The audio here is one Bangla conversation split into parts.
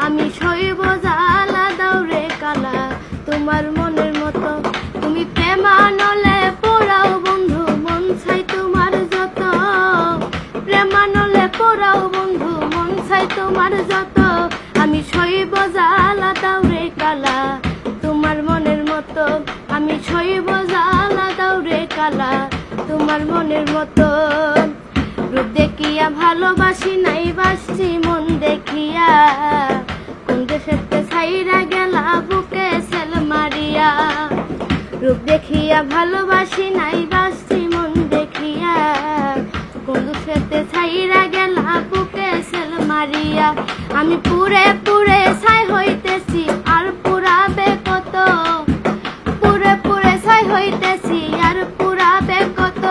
আমি সইব জ্বালা দাওরে কালা তোমার মনের মতো। তুমি প্রেমানলে পোড়াও বন্ধু মন চাই তোমার যত, প্রেমানলে পোড়াও বন্ধু মন চাই তোমার যত। আমি সইব জ্বালা দাওরে কালা তোমার মনের মতো, আমি সইব জ্বালা দাওরে কালা তোমার মনের মতো। রূপ দেখিয়া ভালোবাসি নাই বাসছি মন দেখিয়া, কোন দেশেতে ছাইরা গেলা বুকে সেল মারিয়া। রূপ দেখিয়া ভালোবাসি নাই বাসছি মন দেখিয়া, কোন দেশেতে ছাইরা গেলা বুকে সেল মারিয়া। আমি পুরে পুরে ছাই হইতেছি আর পুরাবে কত, পুরে পুরে ছাই হইতেছি আর পুরাবে কত।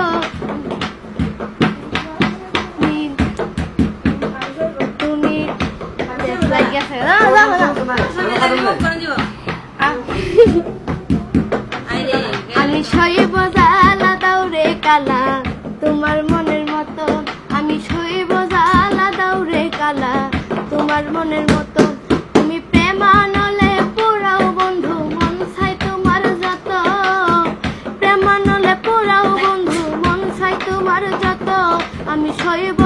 আমি সইব জ্বালা দাওরে কালা তোমার মনের মতো, আমি সইব জ্বালা দাওরে কালা তোমার মনের মতো। তুমি প্রেমানলে পোড়াও বন্ধু মন চাই তোমার যত, প্রেমানলে পোড়াও বন্ধু মন চাই তোমার যত। আমি সইব